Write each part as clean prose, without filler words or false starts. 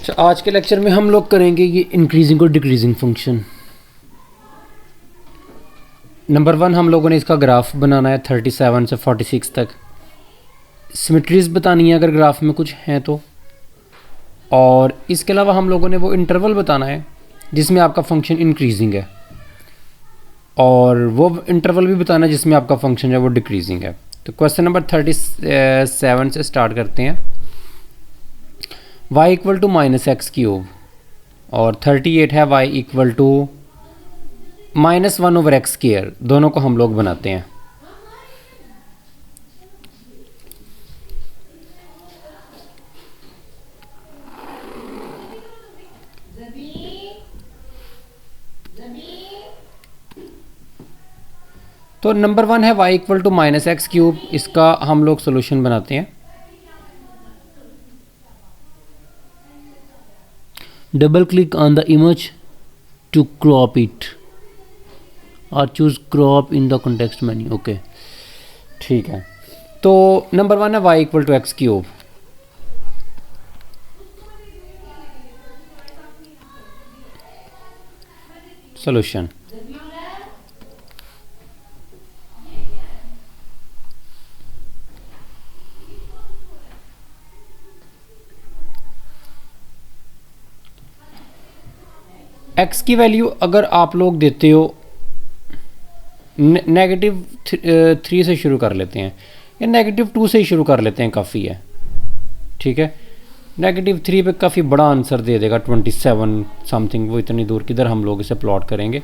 तो आज के लेक्चर में हम लोग करेंगे ये इंक्रीजिंग और डिक्रीजिंग फंक्शन। नंबर 1 हम लोगों ने इसका ग्राफ बनाना है 37 से 46 तक। सिमेट्रीज बतानी है अगर ग्राफ में कुछ हैं तो, और इसके अलावा हम लोगों ने वो इंटरवल बताना है जिसमें आपका फंक्शन इंक्रीजिंग है, और वो इंटरवल भी बताना है जिसमें आपका फंक्शन है वो डिक्रीजिंग है। तो क्वेश्चन नंबर 37 से स्टार्ट करते हैं। y इक्वल टू -x³ और 38 है y इक्वल टू -1/x²। दोनों को हम लोग बनाते हैं। तो नंबर 1 है y इक्वल टू -x³। इसका हम लोग सोल्यूशन बनाते हैं। Double click on the image to crop it और choose crop in the context menu. Okay, ठीक है। तो नंबर 1 है y equal to x³। Solution x की वैल्यू अगर आप लोग देते हो -3 से शुरू कर लेते हैं या -2 से ही शुरू कर लेते हैं, काफ़ी है। ठीक है, -3 पे काफ़ी बड़ा आंसर दे देगा 27 समथिंग। वो इतनी दूर किधर हम लोग इसे प्लॉट करेंगे।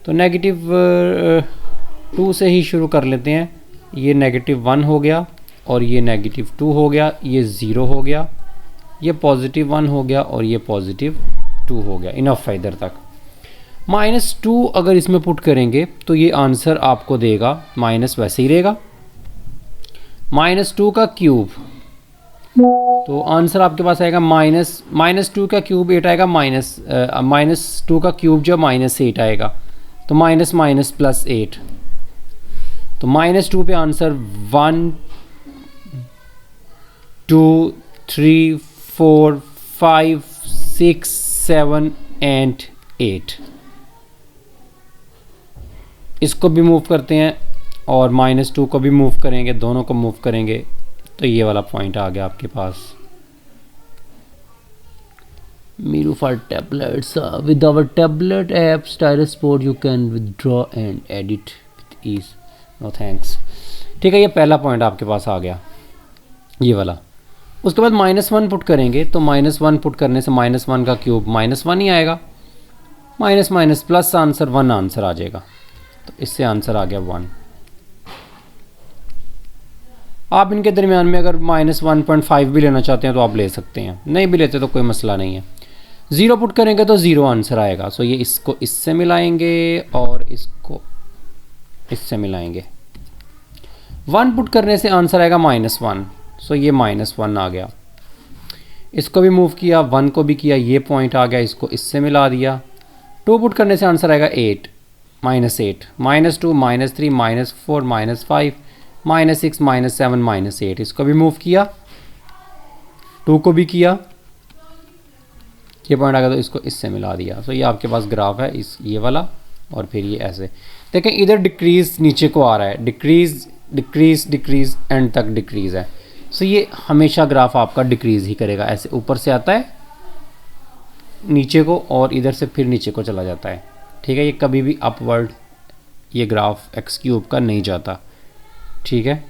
तो -2 से ही शुरू कर लेते हैं। ये -1 हो गया और ये -2 हो गया, ये 0 हो गया, ये +1 हो गया और ये +2 हो गया। इनफ है इधर तक। -2 अगर इसमें पुट करेंगे तो ये आंसर आपको देगा माइनस, वैसे ही रहेगा -2 का क्यूब। तो आंसर आपके पास आएगा -2 का क्यूब 8 आएगा, -2 का क्यूब जो -8 आएगा, तो माइनस +8। तो -2 पे आंसर 1 2 3 4 5 6 7 एंड 8। इसको भी मूव करते हैं और -2 को भी मूव करेंगे, दोनों को मूव करेंगे तो ये वाला पॉइंट आ गया आपके पास। Miro for tablets. With our tablet app Styrosport you can withdraw and edit with ease. No thanks. ठीक है, ये पहला पॉइंट आपके पास आ गया, ये वाला। उसके बाद -1 पुट करेंगे तो -1 पुट करने से -1 का क्यूब -1 ही आएगा, माइनस प्लस आंसर 1 आंसर आ जाएगा। तो इससे आंसर आ गया 1। आप इनके दरमियान में अगर -1.5 भी लेना चाहते हैं तो आप ले सकते हैं, नहीं भी लेते तो कोई मसला नहीं है। 0 पुट करेंगे तो 0 आंसर आएगा। सो ये इसको इससे मिलाएंगे और इसको इससे मिलाएंगे। 1 पुट करने से आंसर आएगा -1। सो ये -1 आ गया। इसको भी मूव किया, 1 को भी किया, ये पॉइंट आ गया, इसको इससे मिला दिया। 2 पुट करने से आंसर आएगा 8, -8, -2 -3 -4 -5 -6 -7 -8। इसको भी मूव किया, 2 को भी किया, ये पॉइंट आ गया तो इसको इससे मिला दिया। सो ये आपके पास ग्राफ है ये वाला, और फिर ये ऐसे देखें, इधर डिक्रीज नीचे को आ रहा है, डिक्रीज डिक्रीज डिक्रीज एंड तक डिक्रीज है। सो ये हमेशा ग्राफ आपका डिक्रीज ही करेगा। ऐसे ऊपर से आता है नीचे को और इधर से फिर नीचे को चला जाता है। ठीक है, ये कभी भी अपवर्ड ये ग्राफ x³ का नहीं जाता। ठीक है,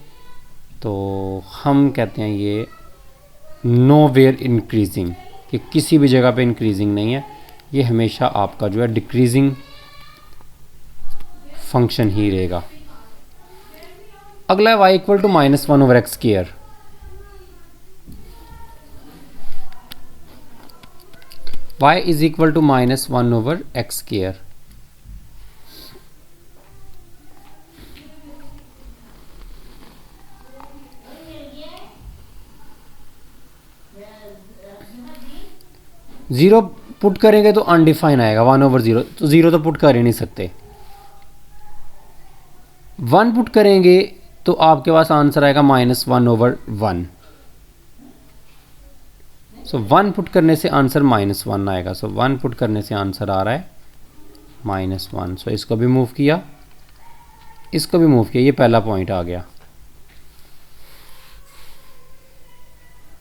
तो हम कहते हैं ये नोवेयर इंक्रीजिंग, कि किसी भी जगह पे इंक्रीजिंग नहीं है, ये हमेशा आपका जो है डिक्रीजिंग फंक्शन ही रहेगा। अगला है y equal to -1/x²। y is equal to -1/x²। Zero put करेंगे तो अनडिफाइन आएगा 1/0, तो 0 तो पुट कर ही नहीं सकते। 1 पुट करेंगे तो आपके पास आंसर आएगा -1/1। सो 1 पुट करने से आंसर -1 आएगा। सो 1 पुट करने से आंसर आ रहा है -1। सो इसको भी मूव किया, इसको भी मूव किया, ये पहला पॉइंट आ गया।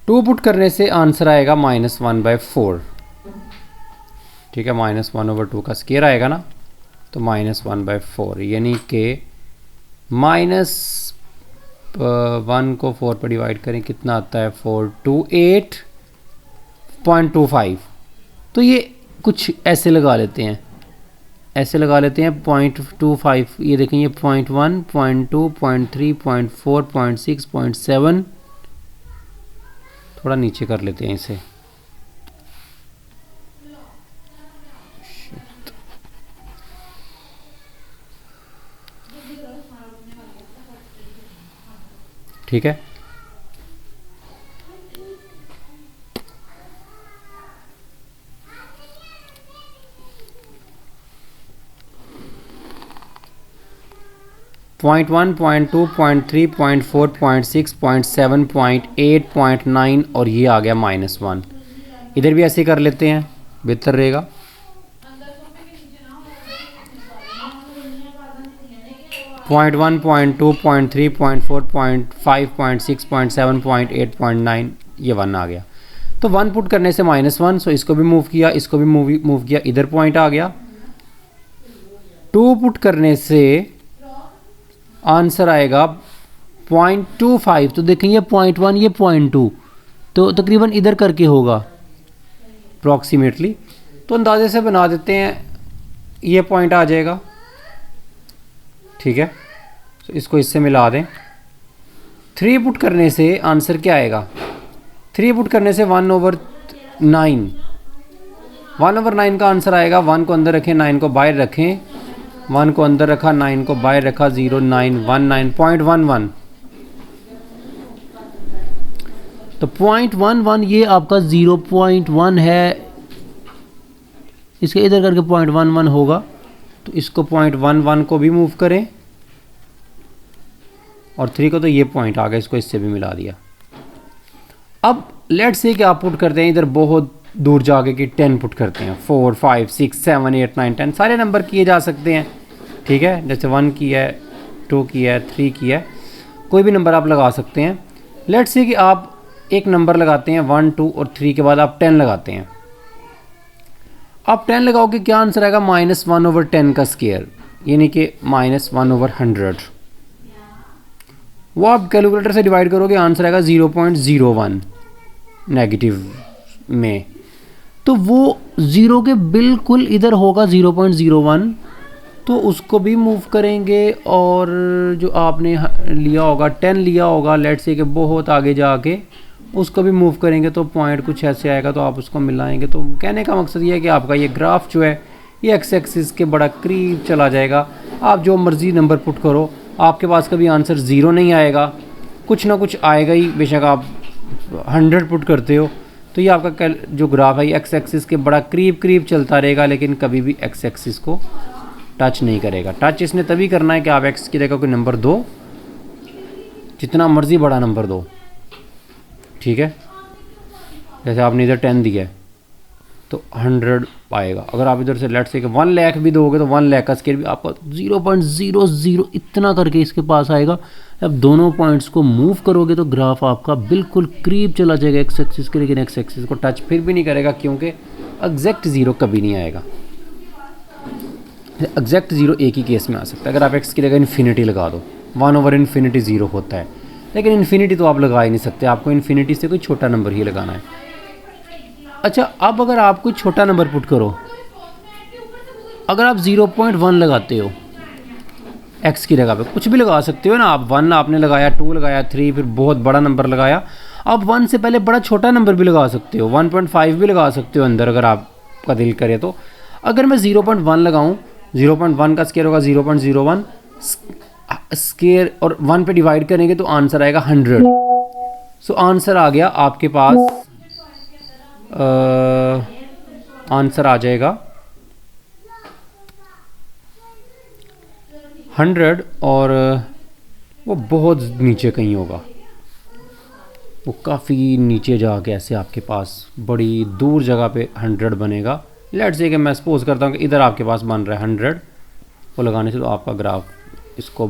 2 पुट करने से आंसर आएगा -1/4। ठीक है, -1/2 का स्केयर आएगा ना, तो -1/4, यानी कि -1 को 4 पर डिवाइड करें कितना आता है, 428.25। तो ये कुछ ऐसे लगा लेते हैं, ऐसे लगा लेते हैं 0.25। ये देखें, ये 0.1, 0.2, 0.3, 0.4, 0.6, 0.7, थोड़ा नीचे कर लेते हैं इसे। ठीक है, .1, .2, .3, .4, .6, .7, .8, .9 और ये आ गया -1। इधर भी ऐसे कर लेते हैं, बेहतर रहेगा। .1, .2, .3, .4, .5, .6, .7, .8, .9, ये 1 आ गया। तो 1 पुट करने से -1, सो इसको भी मूव किया, इसको भी मूव किया, इधर पॉइंट आ गया। 2 पुट करने से आंसर आएगा 0.25। तो देखें, ये 0.1, ये 0.2, तो तकरीबन इधर करके होगा अप्रॉक्सीमेटली। तो अंदाजे से बना देते हैं, ये पॉइंट आ जाएगा। ठीक है, तो इसको इससे मिला दें। 3 पुट करने से आंसर क्या आएगा, 3 पुट करने से 1/9, 1/9 का आंसर आएगा। 1 को अंदर रखें, 9 को बाहर रखें, 1 को अंदर रखा, 9 को बाहर रखा, 0, 9, 1, 9.11। तो 0.11 ये आपका 0.1 है, इसके इधर करके 0.11 होगा। तो इसको 0.11 को भी मूव करें, और 3 को, तो ये पॉइंट आ गया, इसको इससे भी मिला दिया। अब लेट्स से कि आप पुट करते हैं इधर बहुत दूर जाके कि 10 पुट करते हैं, 4, 5, 6, 7, 8, 9, 10 सारे नंबर किए जा सकते हैं। ठीक है, जैसे 1 की है, 2 की है, 3 की है, कोई भी नंबर आप लगा सकते हैं। लेट्स से कि आप एक नंबर लगाते हैं 1, 2 और 3 के बाद आप 10 लगाते हैं। आप 10 लगाओगे, क्या आंसर आएगा, -1/10 का स्केयर, यानी कि -1/100। वो आप कैलकुलेटर से डिवाइड करोगे, आंसर आएगा 0.01 नेगेटिव में। तो वो 0 के बिल्कुल इधर होगा 0.01, तो उसको भी मूव करेंगे। और जो आपने लिया होगा 10 लिया होगा, लेट्स से कि बहुत आगे जाके, उसको भी मूव करेंगे, तो पॉइंट कुछ ऐसे आएगा, तो आप उसको मिलाएंगे। तो कहने का मकसद ये है कि आपका ये ग्राफ जो है, ये एक्स एक्सिस के बड़ा करीब चला जाएगा। आप जो मर्ज़ी नंबर पुट करो, आपके पास कभी आंसर 0 नहीं आएगा, कुछ ना कुछ आएगा ही। बेशक आप 100 पुट करते हो, तो ये आपका जो ग्राफ है, एक्स एक्सिस के बड़ा करीब चलता रहेगा, लेकिन कभी भी एक्स एक्सिस को टच नहीं करेगा। टच इसने तभी करना है कि आप एक्स की जगह कोई नंबर दो, जितना मर्ज़ी बड़ा नंबर दो। ठीक है, जैसे आपने इधर 10 दिया है, तो 100 आएगा। अगर आप इधर से लेट से 1 लाख भी दोगे, तो 1 लाख का स्केयर भी आपका 0.00 इतना करके इसके पास आएगा। अब दोनों पॉइंट्स को मूव करोगे, तो ग्राफ आपका बिल्कुल करीब चला जाएगा एक्स एक्सिस के, लेकिन एक्स एक्सिस को टच फिर भी नहीं करेगा, क्योंकि एग्जैक्ट 0 कभी नहीं आएगा। एग्जैक्ट 0 एक ही केस में आ सकता है, अगर आप एक्स की जगह इन्फिनिटी लगा दो, 1/∞ 0 होता है, लेकिन इन्फिनिटी तो आप लगा ही नहीं सकते, आपको इन्फिनिटी से कोई छोटा नंबर ही लगाना है। अच्छा, अब अगर आप कोई छोटा नंबर पुट करो, अगर आप 0.1 लगाते हो एक्स की जगह पे, कुछ भी लगा सकते हो ना आप, 1 आपने लगाया, 2 लगाया, 3, फिर बहुत बड़ा नंबर लगाया। आप 1 से पहले बड़ा छोटा नंबर भी लगा सकते हो, 1.5 भी लगा सकते हो अंदर, अगर आपका दिल करे तो। अगर मैं 0.1 लगाऊं, 0.1 का स्केयर होगा 0.01 स्केयर, और 1 पे डिवाइड करेंगे तो आंसर आएगा 100। सो आंसर आ गया आपके पास, आंसर आ जाएगा 100, और वो बहुत नीचे कहीं होगा। वो काफ़ी नीचे जाके ऐसे आपके पास बड़ी दूर जगह पे 100 बनेगा। लेट्स से कि मैं सपोज करता हूँ कि इधर आपके पास बन रहा है 100, वो लगाने से तो आपका ग्राफ इसको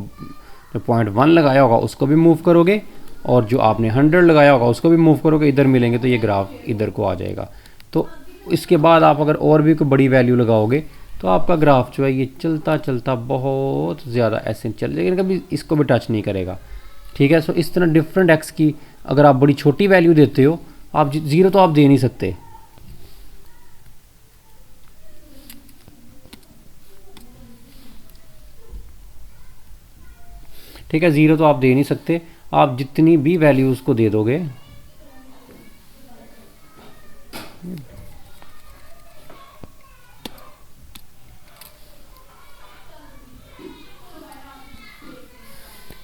जो .1 लगाया होगा उसको भी मूव करोगे और जो आपने 100 लगाया होगा उसको भी मूव करोगे, इधर मिलेंगे तो ये ग्राफ इधर को आ जाएगा। तो इसके बाद आप अगर और भी कोई बड़ी वैल्यू लगाओगे तो आपका ग्राफ जो है ये चलता चलता बहुत ज़्यादा ऐसे चल जाएगा, लेकिन कभी इसको भी टच नहीं करेगा। ठीक है, सो इस तरह डिफरेंट एक्स की अगर आप बड़ी छोटी वैल्यू देते हो, आप ज़ीरो तो आप दे नहीं सकते। ठीक है, ज़ीरो तो आप दे नहीं सकते, आप जितनी भी वैल्यू उसको दे दोगे।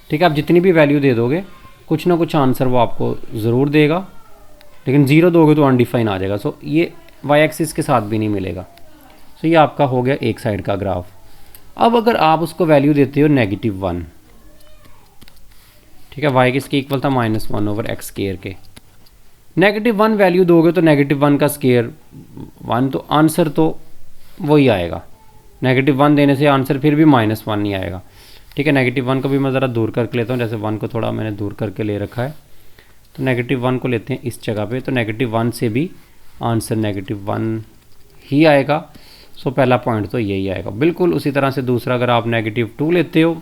ठीक है, आप जितनी भी वैल्यू दे दोगे कुछ ना कुछ आंसर वो आपको ज़रूर देगा, लेकिन ज़ीरो दोगे तो अनडिफाइन आ जाएगा। सो ये वाई एक्सिस के साथ भी नहीं मिलेगा। सो ये आपका हो गया एक साइड का ग्राफ। अब अगर आप उसको वैल्यू देते हो -1, ठीक है, वाई किसके इक्वल था -1/x स्केयर के। -1 वैल्यू दोगे तो -1 का स्केयर 1, तो आंसर तो वही आएगा। -1 देने से आंसर फिर भी -1 नहीं आएगा। ठीक है, -1 को भी मैं ज़रा दूर करके लेता हूँ, जैसे 1 को थोड़ा मैंने दूर करके ले रखा है, तो -1 को लेते हैं इस जगह पे, तो -1 से भी आंसर -1 ही आएगा। सो पहला पॉइंट तो यही आएगा। बिल्कुल उसी तरह से दूसरा, अगर आप -2 लेते हो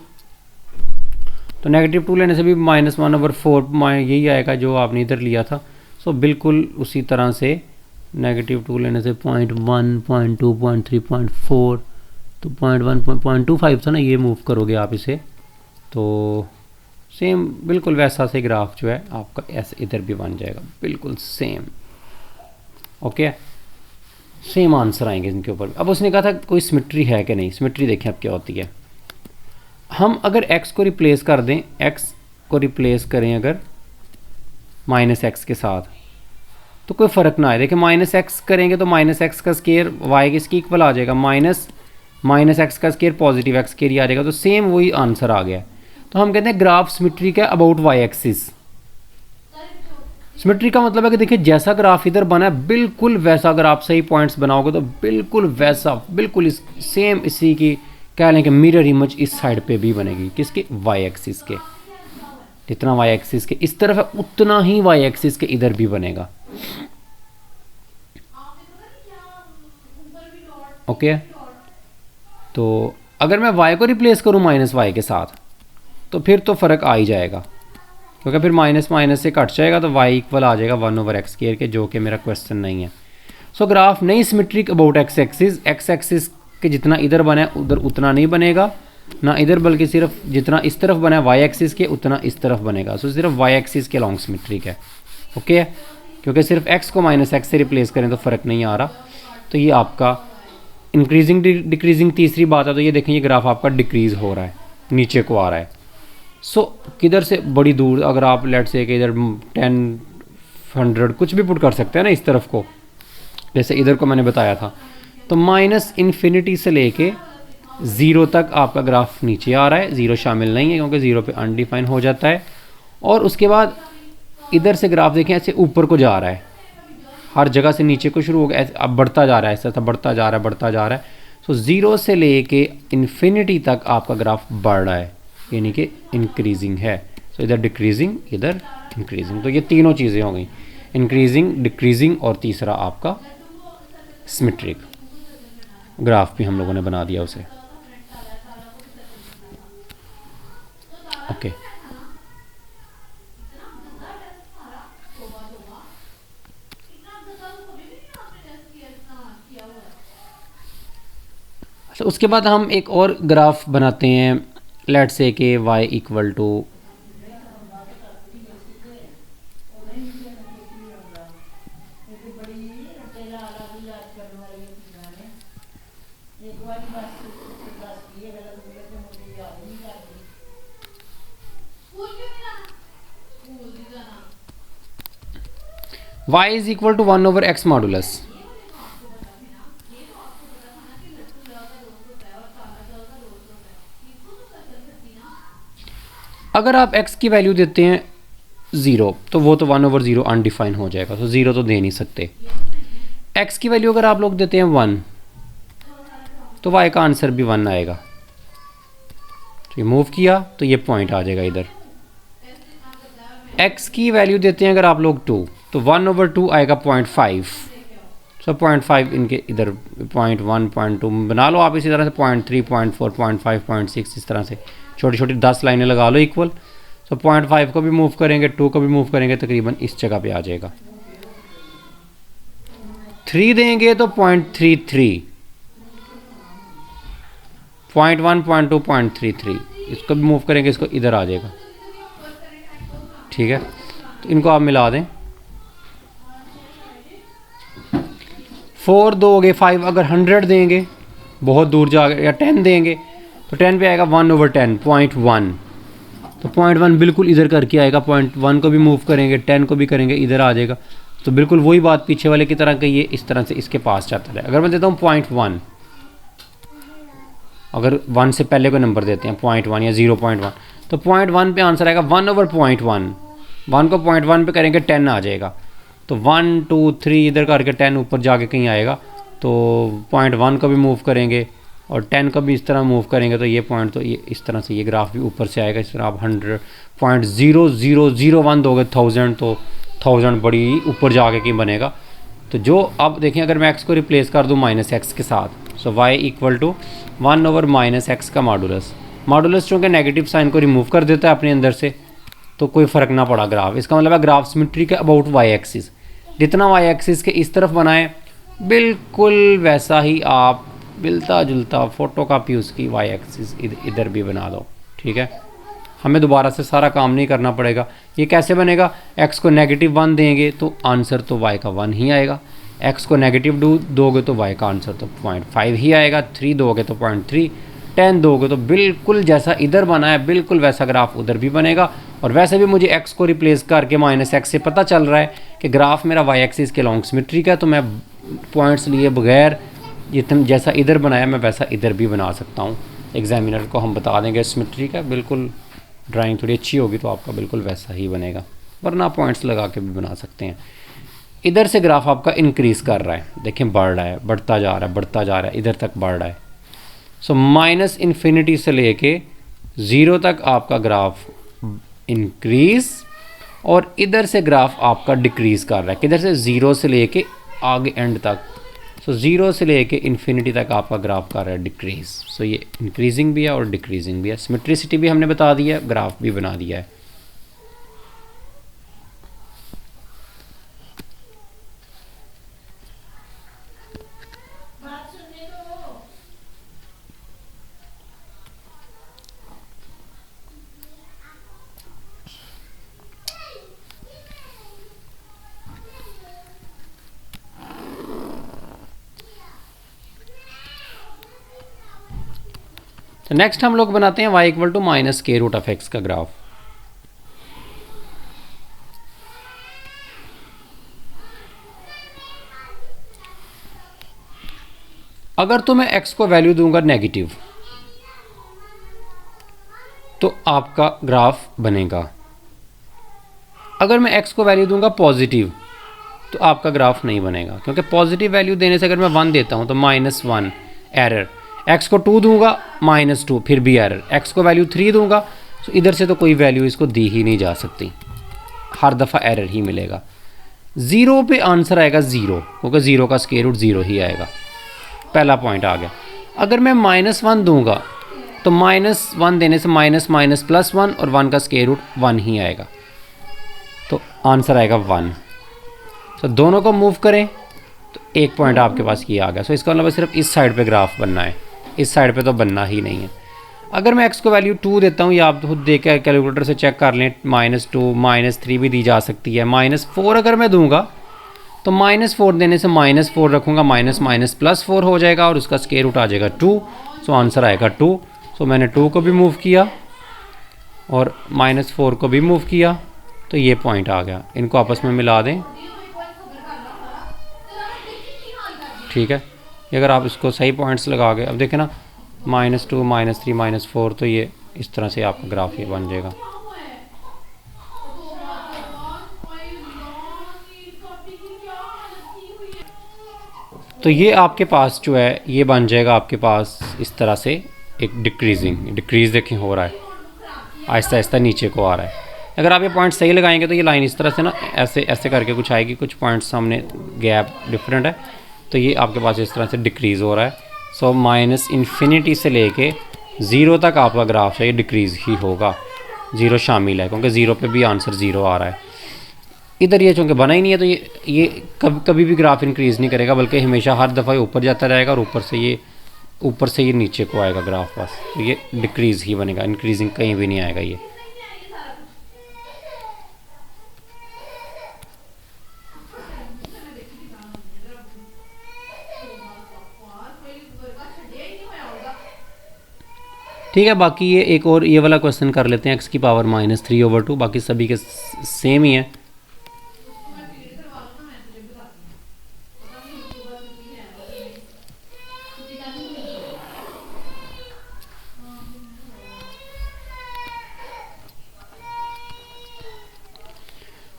तो -2 लेने से भी -1/4 यही आएगा जो आपने इधर लिया था। सो बिल्कुल उसी तरह से -2 लेने से 0.1, 0.2, 0.3, 0.4, तो 0.1, 0.25 था ना, ये मूव करोगे आप इसे, तो सेम बिल्कुल वैसा से ग्राफ जो है आपका ऐसे इधर भी बन जाएगा, बिल्कुल सेम। ओके, सेम आंसर आएंगे इनके ऊपर। अब उसने कहा था कोई सिमेट्री है कि नहीं। सिमेट्री देखें अब क्या होती है। हम अगर x को रिप्लेस कर दें, x को रिप्लेस करें अगर -x के साथ, तो कोई फ़र्क ना आए। देखिए -x करेंगे तो -x का स्केयर y किसकी इक्वल आ जाएगा, -x का स्केयर पॉजिटिव x स्केयर ही आ जाएगा, तो सेम वही आंसर आ गया। तो हम कहते हैं ग्राफ सिमेट्रिक है अबाउट y एक्सिस। सिमेट्री का मतलब है कि देखिए जैसा ग्राफ इधर बना है बिल्कुल वैसा, अगर आप सही पॉइंट्स बनाओगे तो बिल्कुल वैसा, बिल्कुल इस सेम इसी की कह लें कि मिरर इमेज इस साइड पे भी बनेगी, किसके, वाई एक्सिस के। जितना वाई एक्सिस के इस तरफ है उतना ही वाई एक्सिस के इधर भी बनेगा। ओके, तो अगर मैं y को रिप्लेस करूं -y के साथ तो फिर तो फ़र्क आ ही जाएगा, क्योंकि फिर माइनस माइनस से कट जाएगा तो y इक्वल आ जाएगा 1/x स्क्वायर के, जो कि मेरा क्वेश्चन नहीं है। सो ग्राफ नहीं सिमेट्रिक अबाउट x एक्सिस के जितना इधर बना है उधर उतना नहीं बनेगा ना इधर, बल्कि सिर्फ जितना इस तरफ बना है y एक्सिस के उतना इस तरफ बनेगा। सो सिर्फ y एक्सिस के लॉन्ग सिमेट्रिक है। ओके, क्योंकि सिर्फ x को -x से रिप्लेस करें तो फ़र्क नहीं आ रहा। तो ये आपका इंक्रीजिंग डिक्रीजिंग तीसरी बात है। तो ये देखें ये ग्राफ आपका डिक्रीज़ हो रहा है, नीचे को आ रहा है। सो किधर से बड़ी दूर, अगर आप लेट से कि इधर 10, 100 कुछ भी पुट कर सकते हैं ना इस तरफ को, जैसे इधर को मैंने बताया था, तो -∞ से लेके 0 तक आपका ग्राफ नीचे आ रहा है। 0 शामिल नहीं है क्योंकि 0 पे अनडिफाइन हो जाता है। और उसके बाद इधर से ग्राफ देखें ऐसे ऊपर को जा रहा है, हर जगह से नीचे को शुरू हो गया, अब बढ़ता जा रहा है, ऐसा बढ़ता जा रहा है, बढ़ता जा रहा है। सो 0 से लेके इन्फिनिटी तक आपका ग्राफ बढ़ रहा है, यानी कि इंक्रीजिंग है। सो इधर डिक्रीजिंग, इधर इंक्रीजिंग। तो ये तीनों चीज़ें हो गई, इंक्रीजिंग, डिक्रीजिंग और तीसरा आपका सिमेट्रिक। ग्राफ भी हम लोगों ने बना दिया उसे। ओके, तो उसके बाद हम एक और ग्राफ बनाते हैं। लेट से के y equal to y is equal to 1/x modulus. अगर आप x की वैल्यू देते हैं 0, तो वो तो 1/0 अनडिफाइन हो जाएगा, तो 0 तो दे नहीं सकते। x की वैल्यू अगर आप लोग देते हैं 1 तो y का आंसर भी 1 आएगा। तो ये मूव किया तो ये पॉइंट आ जाएगा इधर। x की वैल्यू देते हैं अगर आप लोग 2 तो 1/2 आएगा 0.5। सो 0.5 इनके इधर 0.1 0.2 बना लो आप, इसी तरह से 0.3 0.4 0.5 0.6 इस तरह से छोटी छोटी 10 लाइनें लगा लो इक्वल। सो 0.5 को भी मूव करेंगे, 2 को भी मूव करेंगे, तकरीबन इस जगह पे आ जाएगा। 3 देंगे तो 0.33, 0.1 0.2 0.33, इसको भी मूव करेंगे, इसको इधर आ जाएगा। ठीक है, तो इनको आप मिला दें। 4 दोगे 5, अगर 100 देंगे बहुत दूर जा, या 10 देंगे तो 10 पे आएगा 1/10 0.1, तो 0.1 बिल्कुल इधर करके आएगा। 0.1 को भी मूव करेंगे, 10 को भी करेंगे, इधर आ जाएगा। तो बिल्कुल वही बात पीछे वाले की तरह कि ये इस तरह से इसके पास जाता है। अगर मैं देता हूँ 0.1, अगर 1 से पहले को नंबर देते हैं 0.1 या 0.1, तो 0.1 पे आंसर आएगा 1/0.1। 1 को 0.1 पे करेंगे 10 आ जाएगा, तो 1 2 3 इधर करके 10 ऊपर जाके कहीं आएगा। तो 0.1 को भी मूव करेंगे और 10 को भी इस तरह मूव करेंगे, तो ये पॉइंट तो ये इस तरह से ये ग्राफ भी ऊपर से आएगा। इस तरह आप 100.0001 दोगे 1000, तो 1000 बड़ी ऊपर जाके कहीं बनेगा। तो जो अब देखें, अगर मैं x को रिप्लेस कर दूँ -x के साथ, सो y इक्वल टू 1/-x का मॉडुलस। मॉडुलस चूँकि नेगेटिव साइन को रिमूव कर देता है अपने अंदर से, तो कोई फ़र्क ना पड़ा ग्राफ। इसका मतलब है ग्राफ सिमेट्री के अबाउट y एक्सिस। जितना y एक्सिस के इस तरफ बनाएं बिल्कुल वैसा ही आप मिलता जुलता फ़ोटो कापी उसकी y एक्सिस इधर भी बना दो। ठीक है, हमें दोबारा से सारा काम नहीं करना पड़ेगा। ये कैसे बनेगा, x को -1 देंगे तो आंसर तो y का 1 ही आएगा। x को -2 दोगे तो y का आंसर तो 0.5 ही आएगा। 3 दोगे तो 0.3, 10 दोगे तो बिल्कुल जैसा इधर बना है बिल्कुल वैसा ग्राफ उधर भी बनेगा। और वैसे भी मुझे x को रिप्लेस करके -x से पता चल रहा है कि ग्राफ मेरा y एक्सिस के लॉन्ग सिमेट्रिक है, तो मैं पॉइंट्स लिए बगैर जितना जैसा इधर बनाया मैं वैसा इधर भी बना सकता हूँ। एग्जामिनर को हम बता देंगे सिमेट्रिक है, बिल्कुल ड्राइंग थोड़ी अच्छी होगी तो आपका बिल्कुल वैसा ही बनेगा, वरना पॉइंट्स लगा के भी बना सकते हैं। इधर से ग्राफ आपका इंक्रीज़ कर रहा है, देखें बढ़ रहा है, बढ़ता जा रहा है, बढ़ता जा रहा है, इधर तक बढ़ रहा है। सो -इन्फिनिटी से लेके 0 तक आपका ग्राफ इंक्रीज़, और इधर से ग्राफ आपका डिक्रीज़ कर रहा है। किधर से, 0 से लेके आगे एंड तक। सो 0 से लेके इन्फिनिटी तक आपका ग्राफ कर रहा है डिक्रीज़। सो ये इंक्रीजिंग भी है और डिक्रीजिंग भी है। सिमेट्रिसिटी भी हमने बता दिया है, ग्राफ भी बना दिया है। तो नेक्स्ट हम लोग बनाते हैं y इक्वल टू -√(x) का ग्राफ। अगर तो मैं x को वैल्यू दूंगा नेगेटिव तो आपका ग्राफ बनेगा। अगर मैं x को वैल्यू दूंगा पॉजिटिव तो आपका ग्राफ नहीं बनेगा, क्योंकि पॉजिटिव वैल्यू देने से अगर मैं 1 देता हूं तो -1 एरर। x को 2 दूंगा -2 फिर भी एरर। x को वैल्यू 3 दूंगा तो इधर से तो कोई वैल्यू इसको दी ही नहीं जा सकती, हर दफ़ा एरर ही मिलेगा। 0 पे आंसर आएगा 0, क्योंकि 0 का स्क्वायर रूट 0 ही आएगा। पहला पॉइंट आ गया। अगर मैं -1 दूंगा तो -1 देने से -+1 और 1 का स्क्वायर रूट 1 ही आएगा, तो आंसर आएगा 1। तो दोनों को मूव करें तो एक पॉइंट आपके पास ये आ गया। सो इसका मतलब सिर्फ इस साइड पे ग्राफ बनना है, इस साइड पे तो बनना ही नहीं है। अगर मैं x को वैल्यू 2 देता हूँ, या आप खुद देख के कैलकुलेटर से चेक कर लें, -2 -3 भी दी जा सकती है। -4 अगर मैं दूंगा तो -4 देने से -4 रखूँगा, +4 हो जाएगा और उसका स्क्वायर रूट आ जाएगा 2। सो आंसर आएगा 2। सो मैंने 2 को भी मूव किया और -4 को भी मूव किया, तो ये पॉइंट आ गया। इनको आपस में मिला दें। ठीक है, ये अगर आप इसको सही पॉइंट्स लगा के, अब देखें ना, -2 -3 -4, तो ये इस तरह से आपका ग्राफ ये बन जाएगा। तो ये आपके पास जो है ये बन जाएगा आपके पास इस तरह से एक डिक्रीज़ देखें हो रहा है, आहिस्ता आहिस्ता नीचे को आ रहा है। अगर आप ये पॉइंट सही लगाएंगे तो ये लाइन इस तरह से ना ऐसे ऐसे करके कुछ आएगी, कुछ पॉइंट्स सामने गैप डिफरेंट है, तो ये आपके पास इस तरह से डिक्रीज़ हो रहा है। सो माइनस इन्फिनिटी से लेके 0 तक आपका ग्राफ है ये डिक्रीज़ ही होगा, 0 शामिल है क्योंकि 0 पे भी आंसर 0 आ रहा है। इधर ये चूँकि बना ही नहीं है तो ये कभी भी ग्राफ इंक्रीज़ नहीं करेगा, बल्कि हमेशा हर दफ़ा ऊपर जाता रहेगा और ऊपर से ये नीचे को आएगा ग्राफ बस। तो ये डिक्रीज़ ही बनेगा, इंक्रीजिंग कहीं भी नहीं आएगा ये। ठीक है, बाकी ये एक और ये वाला क्वेश्चन कर लेते हैं, x की पावर -3/2, बाकी सभी के सेम ही है।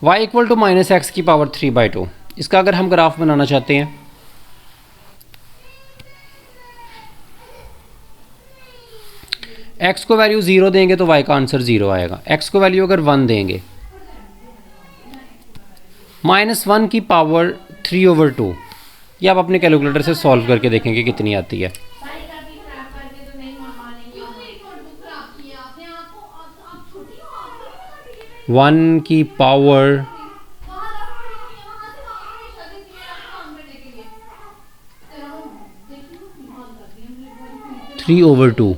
y इक्वल टू -x की पावर 3/2, इसका अगर हम ग्राफ बनाना चाहते हैं x को वैल्यू 0 देंगे तो y का आंसर 0 आएगा। x को वैल्यू अगर 1 देंगे, -1 की पावर 3/2, ये आप अपने कैलकुलेटर से सॉल्व करके देखेंगे कितनी आती है। वन की पावर 3/2,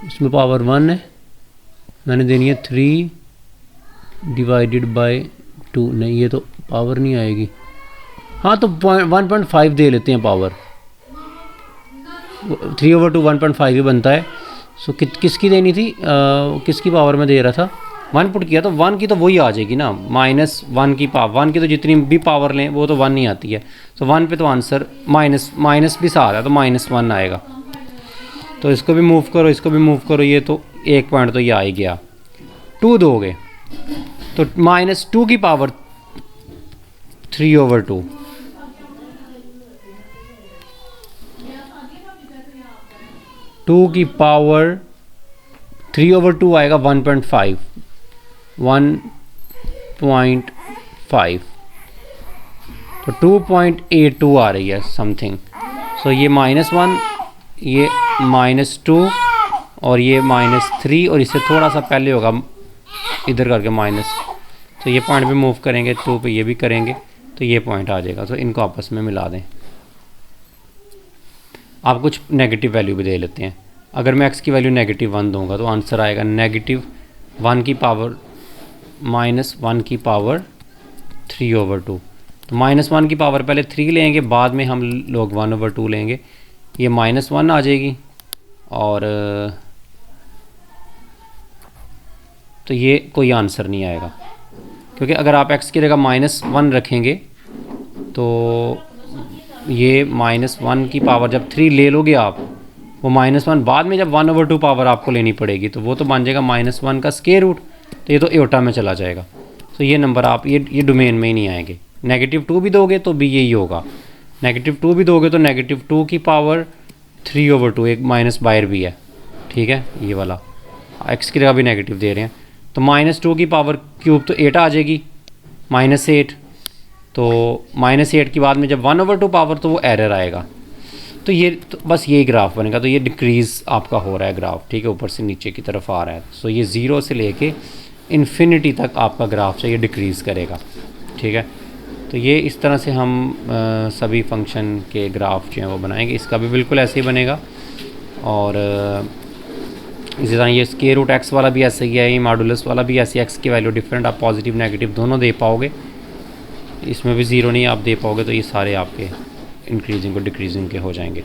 इसमें पावर 1 है, मैंने देनी है 3 डिवाइडेड बाय 2, नहीं ये तो पावर नहीं आएगी, हाँ तो 1.5 दे लेते हैं पावर, 3/2 1.5 ही बनता है। सो किसकी देनी थी, किसकी पावर में दे रहा था, 1 पुट किया तो 1 की तो वही आ जाएगी ना, -1 की पावर, 1 की तो जितनी भी पावर लें वो तो 1 नहीं आती है। सो 1 पे तो आंसर माइनस भी साथ है तो -1 आएगा। तो इसको भी मूव करो, इसको भी मूव करो, ये तो एक पॉइंट तो ये आ ही गया। 2 दोगे तो -2 की पावर 3/2, टू की पावर 3/2 आएगा 1.5, तो 2.82 आ रही है समथिंग। सो ये -1, ये -2 और ये -3 और इससे थोड़ा सा पहले होगा इधर करके माइनस, तो ये पॉइंट भी मूव करेंगे 2 पे, ये भी करेंगे तो ये पॉइंट आ जाएगा। तो इनको आपस में मिला दें। आप कुछ नेगेटिव वैल्यू भी दे लेते हैं। अगर मैं x की वैल्यू -1 दूंगा तो आंसर आएगा -1 की पावर -1 की पावर 3/2। तो -1 की पावर पहले 3 लेंगे, बाद में हम लोग 1/2 लेंगे, ये -1 आ जाएगी। और तो ये कोई आंसर नहीं आएगा, क्योंकि अगर आप x की जगह -1 रखेंगे तो ये -1 की पावर जब 3 ले लोगे आप, वो -1 बाद में जब 1/2 पावर आपको लेनी पड़ेगी तो वो तो बन जाएगा -1 का स्क्वायर रूट, तो ये तो एटा में चला जाएगा। तो ये नंबर आप ये डोमेन में ही नहीं आएंगे। -2 भी दोगे तो भी यही होगा, -2 भी दोगे तो -2 की पावर 3/2, एक माइनस बाहर भी है, ठीक है, ये वाला x की जगह भी नेगेटिव दे रहे हैं। तो -2 की पावर क्यूब तो 8 आ जाएगी, -8, तो -8 के बाद में जब 1/2 पावर तो वो एरर आएगा। तो ये तो बस यही ग्राफ बनेगा। तो ये डिक्रीज़ आपका हो रहा है ग्राफ, ठीक है, ऊपर से नीचे की तरफ आ रहा है। सो ये 0 से लेके इन्फिनिटी तक आपका ग्राफ से ये डिक्रीज़ करेगा, ठीक है। तो ये इस तरह से हम सभी फंक्शन के ग्राफ जो हैं वो बनाएंगे। इसका भी बिल्कुल ऐसे ही बनेगा। और इसी तरह ये स्क्वायर रूट x वाला भी ऐसे ही है, ये मॉडुलस वाला भी ऐसे, x की वैल्यू डिफरेंट, आप पॉजिटिव नेगेटिव दोनों दे पाओगे, इसमें भी 0 नहीं आप दे पाओगे, तो ये सारे आपके इंक्रीजिंग और डिक्रीजिंग के हो जाएंगे।